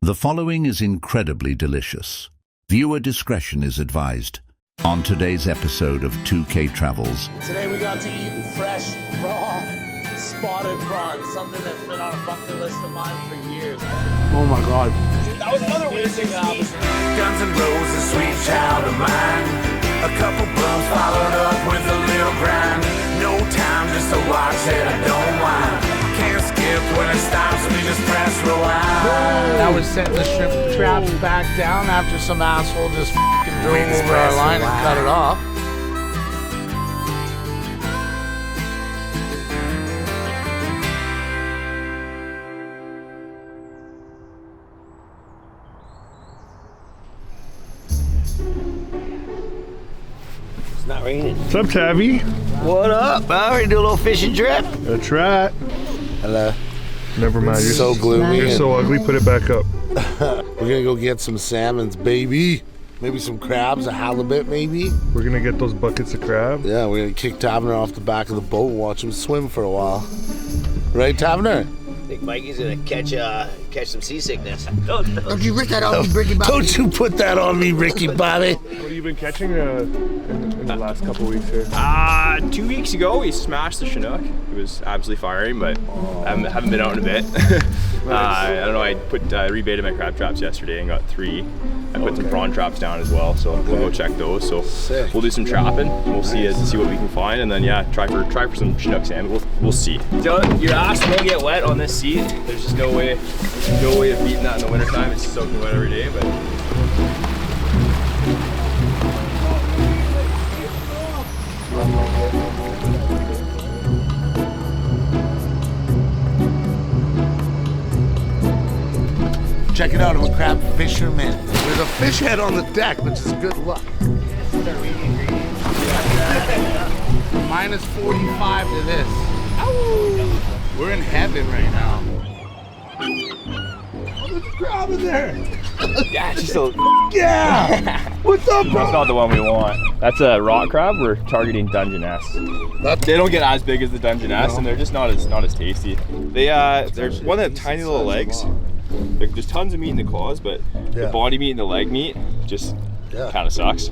The following is incredibly delicious. Viewer discretion is advised. On today's episode of 2K Travels. Today we got to eat fresh, raw, spotted prawns, something that's been on a bucket list of mine for years. Oh my God. That was another weird thing that happened. Guns and roses, sweet child of mine. A couple blunts followed up with a little grind. No time just to watch it, I don't whine. Can't skip when it stops, we just press rewind. That was setting the shrimp traps back down after some asshole just f***ing drove over our line and cut it off. It's not raining. What's up, Tavi? What up? Well, ready to do a little fishing trip? That's right. Hello. Never mind. You're So gloomy. You're so ugly. Put it back up. We're gonna go get some salmons, baby. Maybe some crabs, a halibut, maybe. We're gonna get those buckets of crab. Yeah, we're gonna kick Tavner off the back of the boat and watch him swim for a while. Right, Tavner? I think Mikey's gonna catch some seasickness. Don't you put that on me, Ricky Bobby. Don't you put that on me, Ricky Bobby. What have you been catching in the last couple weeks here? 2 weeks ago we smashed the Chinook. It was absolutely firing, but I haven't been out in a bit. I don't know, I rebaited my crab traps yesterday and got 3. I put some prawn traps down as well, so we'll go check those. So Sick. we'll do some trapping. We'll see what we can find, and then try for some Chinook salmon. We'll see. So your ass will get wet on this seat. There's just no way of beating that in the wintertime. It's soaking wet every day, but. Check it out, I'm a crab fisherman. There's a fish head on the deck, which is good luck. Minus 45 to this. Ow. We're in heaven right now. Oh, there's a crab in there. Yeah, it's just a. Yeah. What's up, bro? That's not the one we want. That's a rock crab. We're targeting Dungeness. They don't get as big as the Dungeness, and they're just not as tasty. They're one that have tiny little legs. There's tons of meat in the claws, but the body meat and the leg meat just kind of sucks.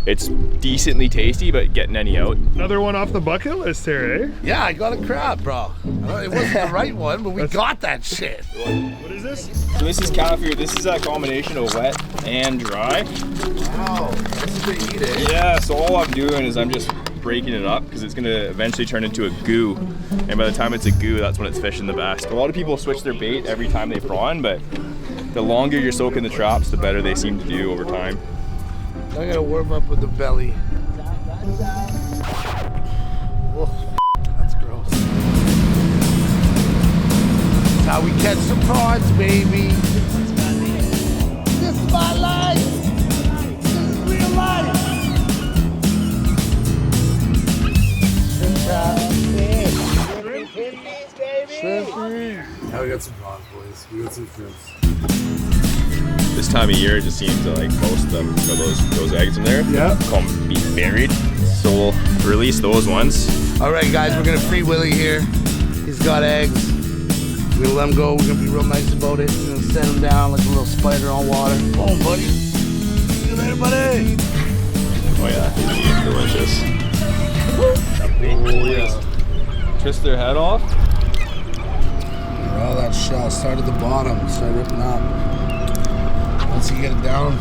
It's decently tasty, but getting any out. Another one off the bucket list here, eh? Yeah, I got a crab, bro. It wasn't the right one, but we got that shit. What is this? So this is kaffir. This is a combination of wet and dry. Wow, that's what they eat, eh? Yeah, so all I'm doing is I'm just breaking it up because it's going to eventually turn into a goo. And by the time it's a goo, that's when it's fishing the best. A lot of people switch their bait every time they prawn, but the longer you're soaking the traps, the better they seem to do over time. I gotta warm up with the belly. Oh, that's gross. That's how we catch some prawns, baby. This is my life. This is real life. Now we got some prawns, boys. We got some shrimps. This time of year, it just seems to like most of them got those eggs in there. Yeah. Call them being buried. So we'll release those ones. All right, guys, we're gonna free Willie here. He's got eggs. We're gonna let him go. We're gonna be real nice about it. We're gonna set him down like a little spider on water. Come on, buddy. See you later, buddy. Oh yeah, these are delicious. Oh yeah. Twist their head off. Oh, that shell start at the bottom, start ripping up. Once you get it down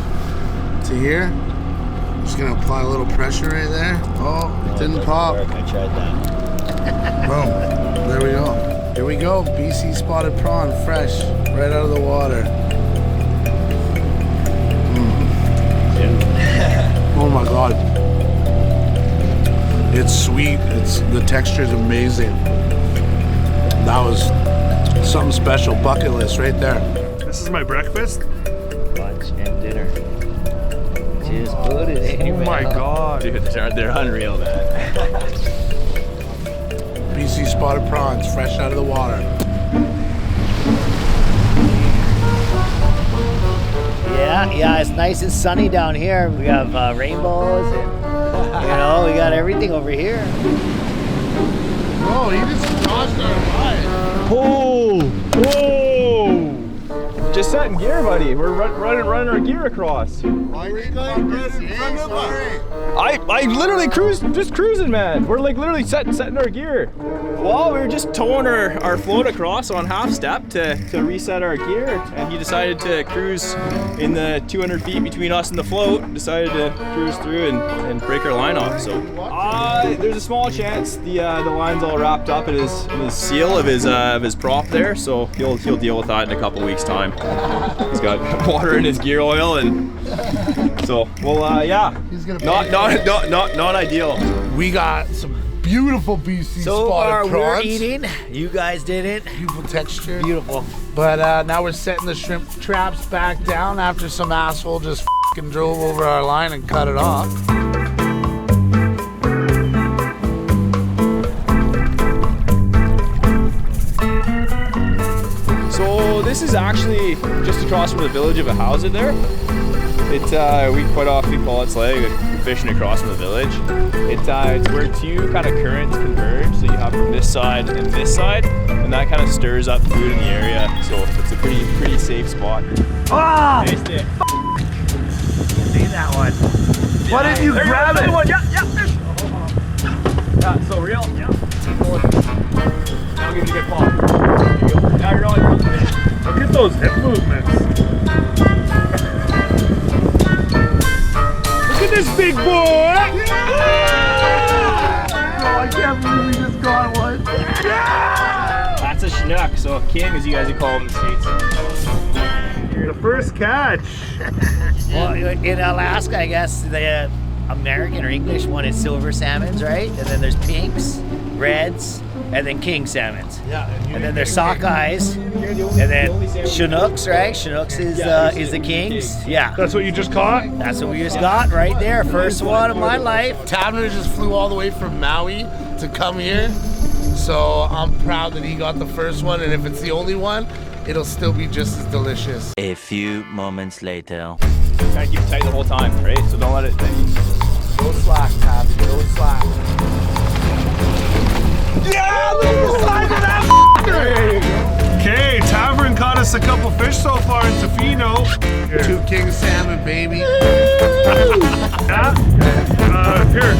to here, I'm just gonna apply a little pressure right there. Oh, it didn't pop. I tried that. Boom. There we go. Here we go. BC spotted prawn, fresh, right out of the water. Oh my God. It's sweet. The texture is amazing. That was something special. Bucket list right there. This is my breakfast. Lunch and dinner. Just put it in. Oh my God. Dude, they're unreal, man. BC spotted prawns, fresh out of the water. Yeah, it's nice and sunny down here. We have rainbows and, we got everything over here. Oh, he just dodged our line. Oh! Whoa! Just setting gear, buddy. We're running our gear across. Why are you going sorry. I literally just cruising, man. We're like literally setting our gear. Well, we were just towing our float across on half step to reset our gear, and he decided to cruise in the 200 feet between us and the float. Decided to cruise through and break our line off. So there's a small chance the line's all wrapped up in his seal of his prop there. So he'll deal with that in a couple weeks time. He's got water in his gear oil, and so yeah. He's gonna Not ideal. We got some beautiful BC So far, spotted prawns. we're eating. You guys didn't. Beautiful texture. Beautiful. But now we're setting the shrimp traps back down after some asshole just fucking drove over our line and cut it off. So this is actually just across from the village of a Hausa there. We call it slag, fishing across from the village. It's where two kind of currents converge. So you have from this side and this side, and that kind of stirs up food in the area. So it's a pretty safe spot. Ah! Nice day. See that one? Why didn't you grab it? One. Yeah, fish. Yeah, so real. Yeah. Now give it a good pop. Now you're on fish. Look at those hip movements. Look at this big boy! Oh, I can't believe we just got one. That's a Chinook, so king as you guys would call him in the States. The first catch. Well, in Alaska, I guess the American or English one is silver salmons, right? And then there's pinks, reds, and then king salmons. Yeah. And then there's sockeyes, and then Chinooks, right? Chinooks is the kings. Yeah. That's what you just caught? That's what we just got right there. First one of my life. Tavner just flew all the way from Maui to come here. So I'm proud that he got the first one, and if it's the only one, it'll still be just as delicious. A few moments later. Try to keep it tight the whole time, right? So don't let it. No slack, Tavner. No slack. Yeah, look at the size of that Okay, Tavern caught us a couple fish so far in Tofino. Two king salmon, baby. Yeah. Here.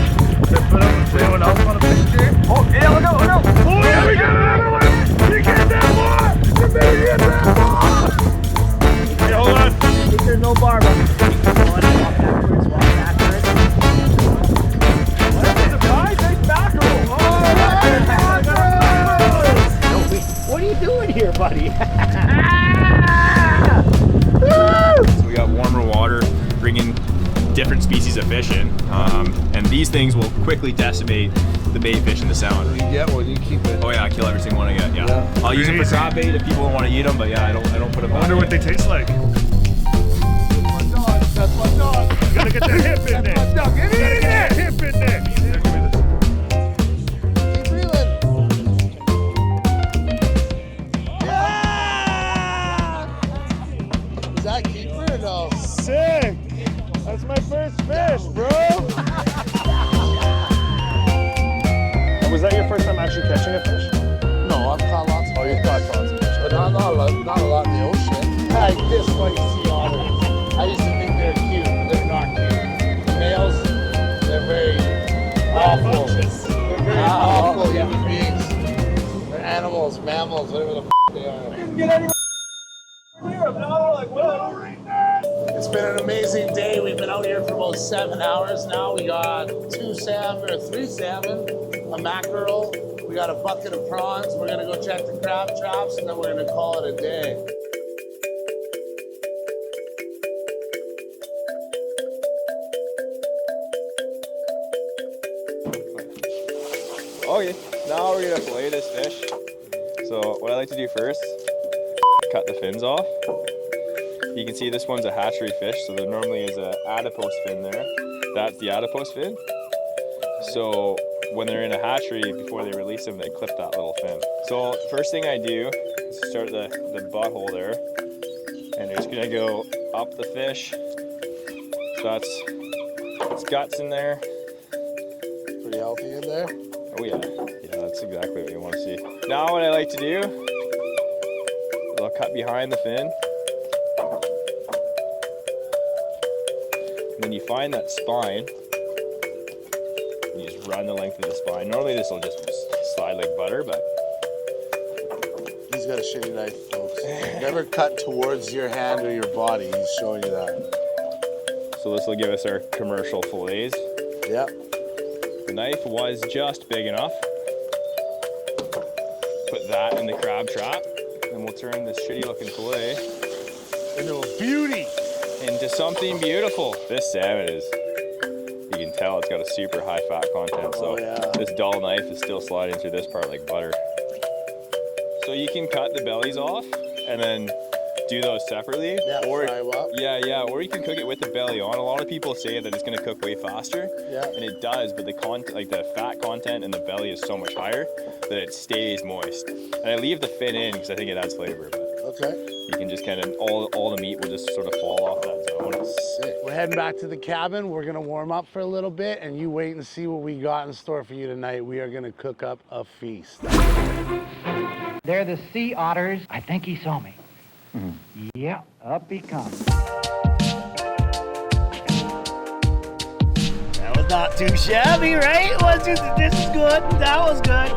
Put anyone else on a picture? Oh, yeah, look out. Oh, yeah, we got another one. You get that one. You better get that one. Hey, hold on. There's no bar, but walk backwards. What a surprise, nice mackerel. What are you doing here, buddy? So we got warmer water, bringing different species of fish in, and these things will quickly decimate the bait fish in the sound. You get one, you keep it. Oh yeah, I kill every single one I get. Yeah. I'll use them for crab bait if people don't want to eat them, but yeah, I don't put them. I wonder what they taste like. That's my dog. You gotta get that hip in there. That's my dog. Get it in there. Hip in there. Keep reeling. Yeah! Is that keeper or no? Sick. That's my first fish, bro. Was that your first time actually catching a fish? No, I've caught lots of Oh, you've caught tons of fish. but not a lot in the ocean. I dislike sea otters. I used to think they're cute. They're not cute. The males, they're very awful. They're very awful human beings. They're animals, mammals, whatever the they are. It's been an amazing day. We've been out here for about 7 hours now. We got 3 salmon, a mackerel. We got a bucket of prawns. We're gonna go check the crab traps, and then we're gonna call it a day. Okay, now we're gonna fillet this fish. So what I like to do first, cut the fins off. You can see this one's a hatchery fish, so there normally is an adipose fin there. That's the adipose fin. So when they're in a hatchery, before they release them, they clip that little fin. So first thing I do is start the butthole there, and you're just gonna go up the fish. So that's its guts in there. Pretty healthy in there. Oh yeah, that's exactly what you want to see. Now what I like to do is I'll cut behind the fin. When you find that spine, you just run the length of the spine. Normally this will just slide like butter, but He's got a shitty knife, folks. Never cut towards your hand or your body. He's showing you that. so this will give us our commercial fillets. Yep. The knife was just big enough. Put that in the crab trap, and we'll turn this shitty looking fillet Into a beauty. into something beautiful. This salmon is, you can tell it's got a super high fat content, so this dull knife is still sliding through this part like butter. So you can cut the bellies off and then do those separately. Yeah, or fry 'em up. yeah, or you can cook it with the belly on. A lot of people say that it's gonna cook way faster, Yeah. and it does, but the fat content in the belly is so much higher that it stays moist. And I leave the fin in because I think it adds flavor, but Okay. you can just kind of, all the meat will just sort of fall off that zone. Sick. We're heading back to the cabin. We're gonna warm up for a little bit, and you wait and see what we got in store for you tonight. We are gonna cook up a feast. They're the sea otters. I think he saw me. Yeah, up he comes. That was not too shabby, right? This is good. That was good.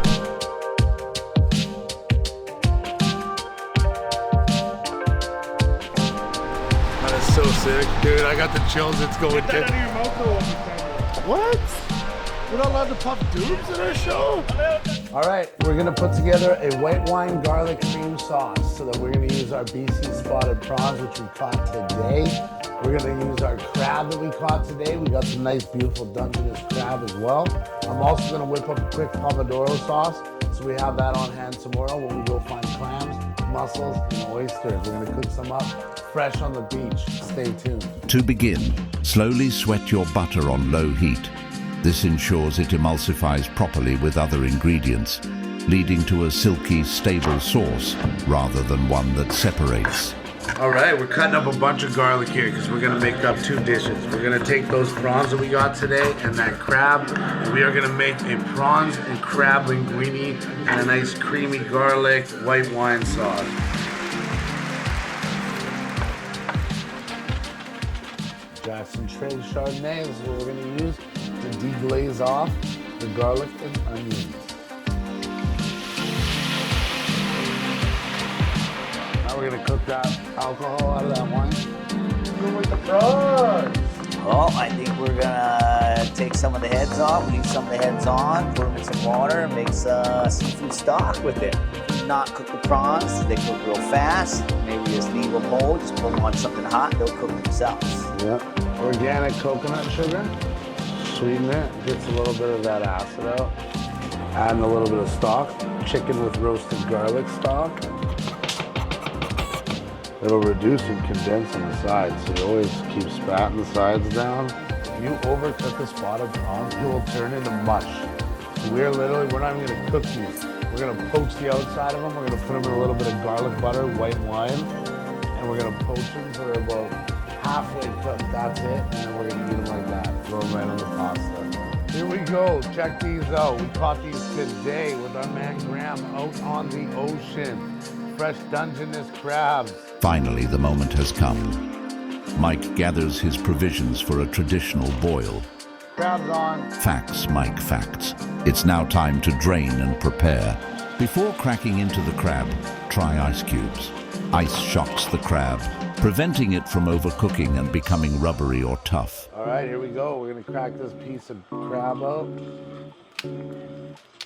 That is so sick, dude. I got the chills. It's going Get that out of your mouth though when you tell me. What? We're not allowed to puff dubs in our show? All right, we're gonna put together a white wine garlic cream sauce so that we're gonna use our BC spotted prawns, which we caught today. We're gonna use our crab that we caught today. We got some nice, beautiful Dungeness crab as well. I'm also gonna whip up a quick pomodoro sauce, so we have that on hand tomorrow when we go find clams, mussels, and oysters. We're gonna cook some up fresh on the beach. Stay tuned. To begin, slowly sweat your butter on low heat. This ensures it emulsifies properly with other ingredients, leading to a silky, stable sauce rather than one that separates. All right, we're cutting up a bunch of garlic here because we're gonna make up two dishes. We're gonna take those prawns that we got today and that crab, and we are gonna make a prawns and crab linguini and a nice creamy garlic white wine sauce. Jackson Trade Chardonnay is what we're gonna use to deglaze off the garlic and onions. Now we're gonna cook that alcohol out of that wine. Go with the prawns. Well, I think we're gonna take some of the heads off, leave some of the heads on, put them in some water, and make some seafood stock with it. Not cook the prawns, they cook real fast. Maybe just leave them whole, just put them on something hot, they'll cook themselves. Yep. Organic coconut sugar. Sweeten it, gets a little bit of that acid out. Adding a little bit of stock. Chicken with roasted garlic stock. It'll reduce and condense on the sides, so you always keep spatting the sides down. If you overcook the spotted prawns, it will turn into mush. So we're not even gonna cook these. We're gonna poach the outside of them. We're gonna put them in a little bit of garlic butter, white wine, and we're gonna poach them so they're about halfway cooked. That's it, and then we're gonna eat them like that. Throw them right on the pasta. Here we go. Check these out. We caught these today with our man Graham out on the ocean. Fresh Dungeness crabs. Finally, the moment has come. Mike gathers his provisions for a traditional boil. Crabs on. Facts, Mike, facts. It's now time to drain and prepare. Before cracking into the crab, try ice cubes. Ice shocks the crab, preventing it from overcooking and becoming rubbery or tough. All right, here we go. We're gonna crack this piece of crab out.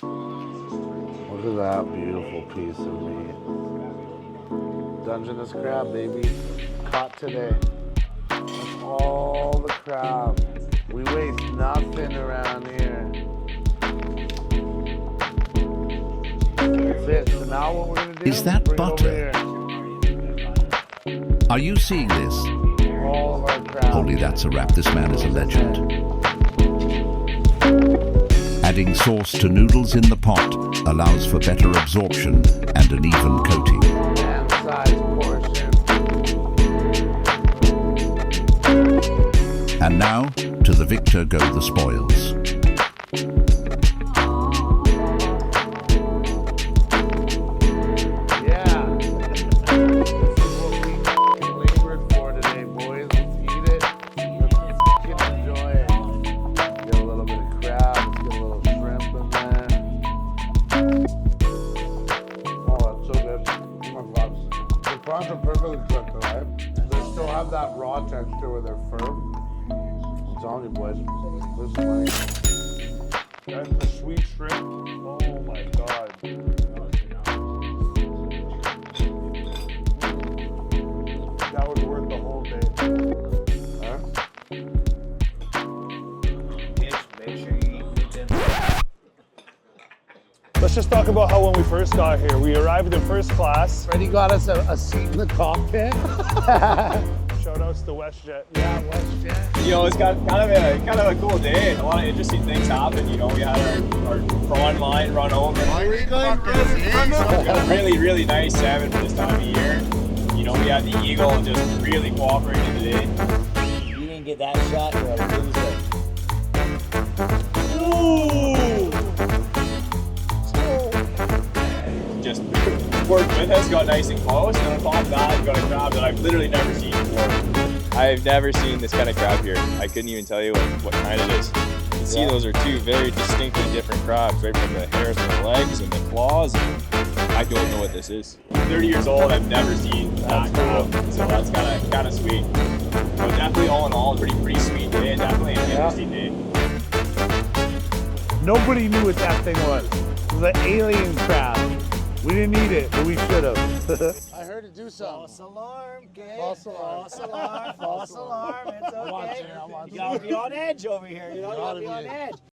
Look at that beautiful piece of meat. Dungeness crab, baby. Caught today. That's all the crab. We waste nothing around here. That's it. So now what we're gonna do Is that bring butter? over here Are you seeing this? all of our crab. Holy, that's a wrap. This man is a legend. Adding sauce to noodles in the pot allows for better absorption and an even coating. And size portion. And now, to the victor go the spoils. Yeah. This is what we labored for today, boys. Let's eat it. Let's quicker, right? They still have that raw texture with their firm. I'm telling you, boys, this is money. And the sweet shrimp. Oh my god. That was worth the whole day. Huh? Make sure you eat it. Let's just talk about how when we first got here, we arrived in first class. Freddie got us a seat in the cockpit. Shout outs to WestJet. Yeah, WestJet. You know, it's got kind of a cool day. A lot of interesting things happened. You know, we had our prawn line run over. Got a really nice salmon for this time of year. You know, we had the eagle just really cooperating today. You didn't get that shot, you're a loser. Just worked with us, got nice and close, and on top of that, we got a crab that I've literally never seen before. I've never seen this kind of crab here. I couldn't even tell you what kind it is. You can see those are two very distinctly different crabs, right from the hairs on the legs and the claws. And I don't know what this is. I'm 30 years old, I've never seen that crab, so that's kind of sweet. So definitely all in all, a pretty sweet day, and definitely an interesting day. Nobody knew what that thing was. It was an alien crab. We didn't eat it, but we should have. I heard it do something. False alarm, kid. False alarm. False alarm. False alarm. It's okay. I'm watching. You gotta be on edge over here. You know, you gotta be Gotta on be. edge.